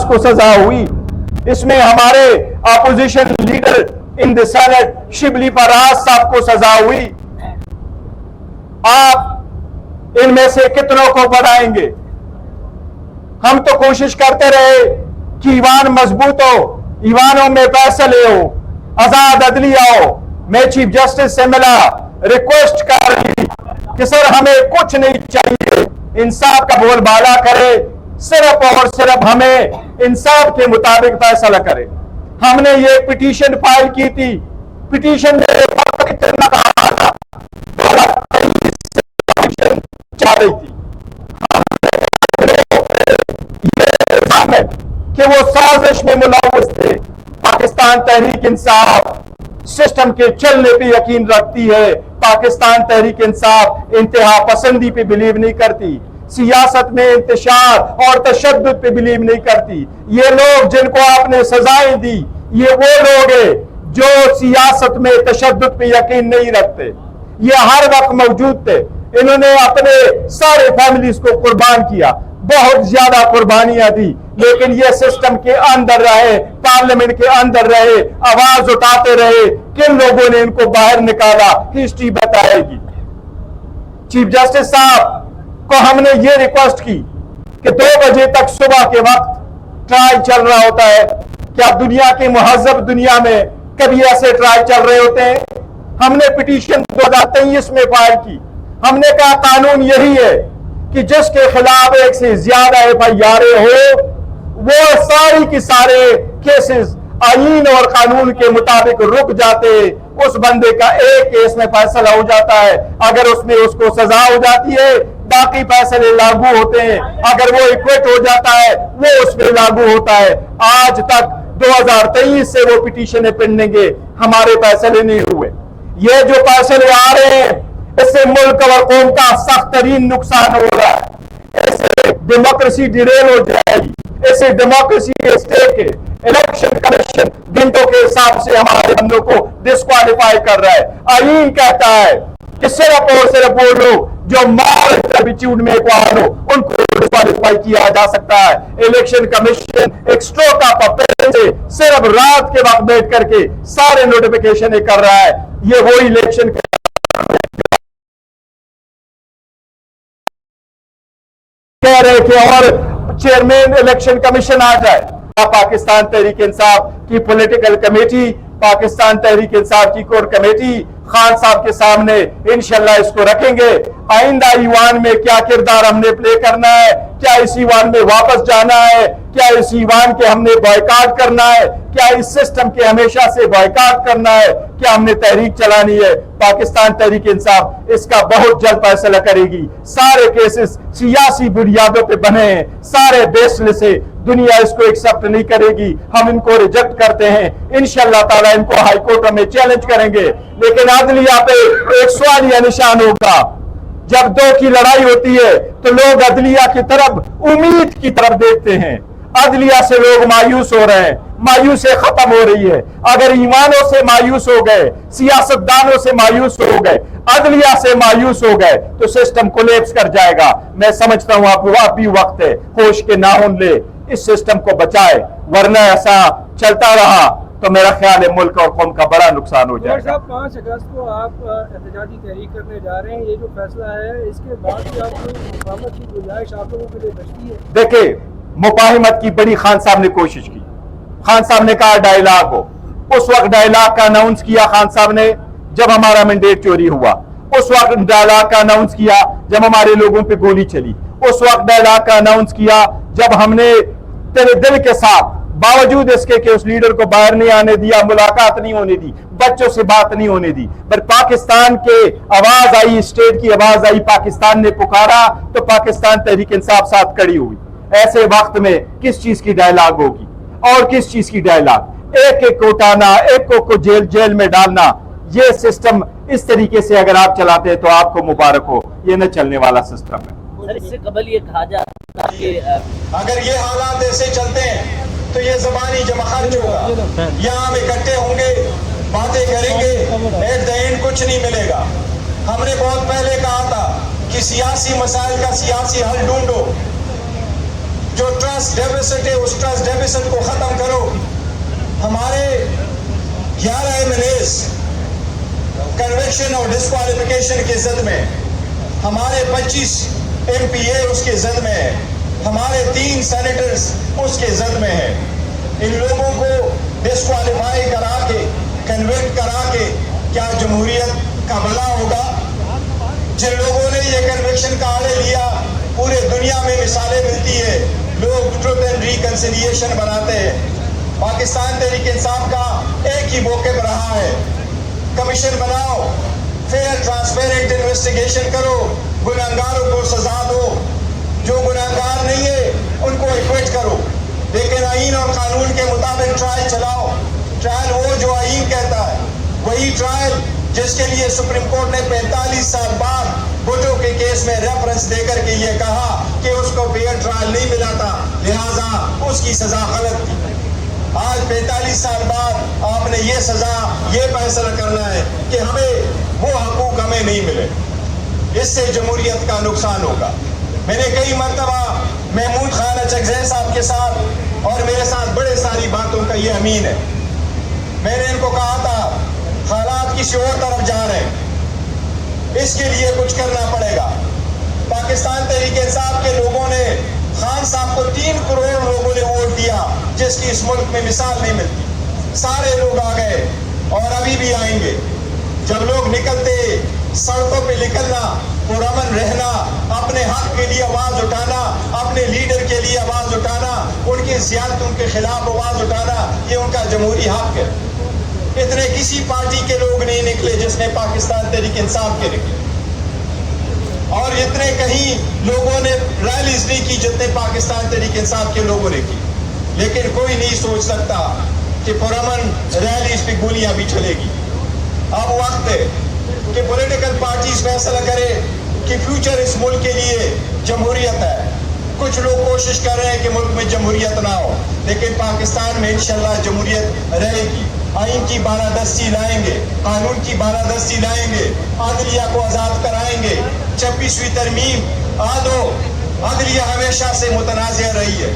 अब्बास को सजा हुई, इसमें हमारे opposition leader in the senate Shibli Faraz sahab को सजा हुई। आप इनमें से कितनों को बढ़ाएंगे? हम तो कोशिश करते रहे कि ईवान मजबूत हो, ईवानों में फैसले हो, आजाद अदलिया हो। मैं चीफ जस्टिस से मिला, रिक्वेस्ट कर ली कि सर हमें कुछ नहीं चाहिए, इंसाफ का बोलबाला करे, सिर्फ और सिर्फ हमें इंसाफ के मुताबिक फैसला करे। हमने ये पिटीशन फाइल की थी, पिटीशन में कितना कहा था, चाह रही थी कि वो साजिश में मुलव्वस थे। पाकिस्तान तहरीक इंसाफ सिस्टम के चलने पे यकीन रखती है, पाकिस्तान तहरीक इंसाफ इंतहा पसंदी पे बिलीव नहीं करती, सियासत में इंतशार और तशद्दुद पे बिलीव नहीं करती। ये लोग जिनको आपने सजाएं दी, ये वो लोग हैं जो सियासत में तशद्दुद पे यकीन नहीं रखते। ये हर वक्त मौजूद थे, इन्होंने अपने सारे फैमिलीज को कुर्बान किया, बहुत ज्यादा कुर्बानियां दी, लेकिन ये सिस्टम के अंदर रहे, पार्लियामेंट के अंदर रहे, आवाज उठाते रहे। किन लोगों ने इनको बाहर निकाला, हिस्ट्री बताएगी। चीफ जस्टिस साहब को हमने ये रिक्वेस्ट की कि 2 बजे तक सुबह के वक्त ट्रायल चल रहा होता है, क्या दुनिया की मुहज़्ज़ब दुनिया में कभी ऐसे ट्रायल चल रहे होते हैं? हमने पिटीशन 2023 में फाइल की, हमने कहा कानून यही है कि जिसके खिलाफ एक से ज्यादा FIR हो, वो सारी की सारे केसेस आईन और कानून के मुताबिक रुक जाते, उस बंदे का एक केस में फैसला हो जाता है, अगर उसमें उसको सजा हो जाती है बाकी फैसले लागू होते हैं, अगर वो इक्विट हो जाता है वो उस पर लागू होता है। आज तक 2023 से वो पिटीशन पेंडिंग है, हमारे फैसले नहीं हुए। ये जो फैसले आ रहे हैं इससे मुल्क और कौम का सख्त तरीन नुकसान हो रहा है, इससे डेमोक्रेसी डिरेल हो जाएगी, इससे डेमोक्रेसी स्टेट के इलेक्शन कमीशन घंटों के हिसाब से हमारे बंदों को डिस्क्वालीफाई कर रहा है। आईन कहता है कि सिर्फ और सिर्फ वो लोग जो मॉरल टर्पिट्यूड में इक्वाल हो उनको डिस्क्वालीफाई किया जा सकता है। इलेक्शन कमीशन एक स्ट्रोक ऑफ अ पेन से सिर्फ रात के वक्त बैठ करके सारे नोटिफिकेशन कर रहा है। ये वो इलेक्शन कह रहे कि और चेयरमैन इलेक्शन कमीशन आ जाए। पाकिस्तान तहरीक इंसाफ की पॉलिटिकल कमेटी, पाकिस्तान तहरीक इंसाफ की कोर कमेटी खान साहब के सामने इंशाल्लाह इसको रखेंगे। आइंदा ईवान में क्या किरदार हमने प्ले करना है, क्या इस ईवान में वापस जाना है, क्या इस ईवान के हमने बॉयकॉट करना है, क्या इस सिस्टम के हमेशा से बॉयकॉट करना है, क्या हमने तहरीक चलानी है। पाकिस्तान तहरीक इंसाफ इसका बहुत जल्द फैसला करेगी। सारे केसेस सियासी बुनियादों पे बने हैं, सारे बेसलेस से दुनिया इसको एक्सेप्ट नहीं करेगी, हम इनको रिजेक्ट करते हैं। इंशाल्लाह ताला इनको हाई कोर्ट में चैलेंज करेंगे, लेकिन अदलिया पे एक सवालिया निशान होगा। जब दो की लड़ाई होती है तो लोग अदलिया की तरफ उम्मीद की तरफ देखते हैं। अदलिया से लोग मायूस हो रहे हैं, मायूसी खत्म हो रही है। अगर ईमानों से मायूस हो गए, सियासतदानों से मायूस हो गए, अदलिया से मायूस हो गए तो सिस्टम कोलैप्स कर जाएगा। मैं समझता हूं आप भी वक्त है होश के नाहुन ले, इस सिस्टम को बचाए, वरना ऐसा चलता रहा तो मेरा ख्याल है मुल्क और कौम का बड़ा नुकसान हो जाएगा। 5 अगस्त को आप एहतजाजी तहरीक करने जा रहे हैं, ये जो फैसला है इसके बाद भी आप मुफाहमत की गुंजाइश आप लोगों के लिए बचती है? देखिए, मुफाहमत की बड़ी खान साहब ने कोशिश की। खान साहब ने कहा डायलॉग हो, उस वक्त डायलॉग का अनाउंस किया खान साहब ने जब हमारा मैंडेट चोरी हुआ, उस वक्त डायलॉग का अनाउंस किया जब हमारे लोगों पे गोली चली, उस वक्त डायलॉग का अनाउंस किया जब हमने तेरे दिल के साथ बावजूद इसके कि उस लीडर को बाहर नहीं आने दिया, मुलाकात नहीं होने दी, बच्चों से बात नहीं होने दी, पर पाकिस्तान के आवाज आई, स्टेट की आवाज आई, पाकिस्तान ने पुकारा तो पाकिस्तान तहरीक इंसाफ साथ खड़ी हुई। ऐसे वक्त में किस चीज की डायलॉग होगी और किस चीज की डायलॉग? एक एक को उठाना, एक को जेल में डालना, ये सिस्टम इस तरीके से अगर आप चलाते हैं तो आपको मुबारक हो, ये न चलने वाला सिस्टम है। इससे कबल ये कहा जाता है कि अगर ये हालात ऐसे चलते हैं तो ये ज़बानी जमाखर्च होगा, यहाँ हम इकट्ठे होंगे, बातें करेंगे, एट द एंड कुछ नहीं मिलेगा। हमने बहुत पहले कहा था कि सियासी मसाइल का सियासी हल ढूंढो, जो ट्रस्ट ट्रस्ट डेफिसिट है, उस ट्रस्ट डेफिसिट को खत्म करो। हमारे 11 MLAs कन्विक्शन और डिस्क्वालिफिकेशन की जिद में, हमारे 25 MPA उसकी जिद में है, हमारे 3 सेनेटर्स उसके जिद में है। इन लोगों को डिस्क्वालीफाई करा के, कन्विक्ट करा के क्या जमहूरियत का भला होगा? जिन लोगों ने ये कन्विक्शन का आड़े लिया, पूरे दुनिया में मिसालें मिलती है, लोग ट्रुथ एंड रिकंसिलिएशन बनाते हैं। पाकिस्तान तहरीक इंसाफ का एक ही मौक़िफ़ रहा है, कमीशन बनाओ, फेयर ट्रांसपेरेंट इन्वेस्टिगेशन करो, गुनहगारों को सजा दो, जो गुनहगार नहीं है उनको एक्विट करो, लेकिन आईन और कानून के मुताबिक ट्रायल चलाओ। ट्रायल वो जो आईन कहता है, वही ट्रायल जिसके लिए सुप्रीम कोर्ट ने 45 साल बाद भुट्टो के केस में रेफरेंस देकर के ये कहा कि उसको फेयर ट्रायल नहीं मिला था, लिहाजा उसकी सजा गलत थी। आज 45 साल बाद आपने ये सजा, ये फैसला करना है कि हमें वो हकूक हमें नहीं मिले, इससे जमहूरियत का नुकसान होगा। मैंने कई मरतबा महमूद खान अचकज़ई साहब के साथ और मेरे साथ बड़े सारी बातों का ये अमीन है। मैंने इनको कहा था हालात किसी और तरफ जा रहे हैं, इसके लिए कुछ करना पड़ेगा। पाकिस्तान तहरीक इंसाफ के लोगों ने खान साहब को 3 करोड़ लोगों ने वोट दिया, जिसकी इस मुल्क में मिसाल नहीं मिलती। सारे लोग आ गए और अभी भी आएंगे। जब लोग निकलते, सड़कों पे निकलना, पुरअमन रहना, अपने हक के लिए आवाज उठाना, अपने लीडर के लिए आवाज उठाना, उनकी ज़ियादतों के खिलाफ आवाज उठाना, ये उनका जमहूरी हक है। इतने किसी पार्टी के लोग नहीं निकले जिसने पाकिस्तान तहरीक इंसाफ के निकले, और इतने कहीं लोगों ने रैलीज नहीं की जितने पाकिस्तान तहरीक इंसाफ के लोगों ने की। लेकिन कोई नहीं सोच सकता कि पुरअमन रैलीज पे गोलियां भी चलेगी। अब वक्त है कि पॉलिटिकल पार्टीज फैसला करें कि फ्यूचर इस मुल्क के लिए जमहूरियत है। कुछ लोग कोशिश कर रहे हैं कि मुल्क में जमहूरियत ना हो, लेकिन पाकिस्तान में इंशाल्लाह जमहूरियत रहेगी। आइन की बालादस्ती लाएंगे, कानून की बालादस्ती लाएंगे, अदलिया को आज़ाद कराएंगे। 26वीं तरमीम आदो, अदलिया हमेशा से मुतनाज़िया रही है।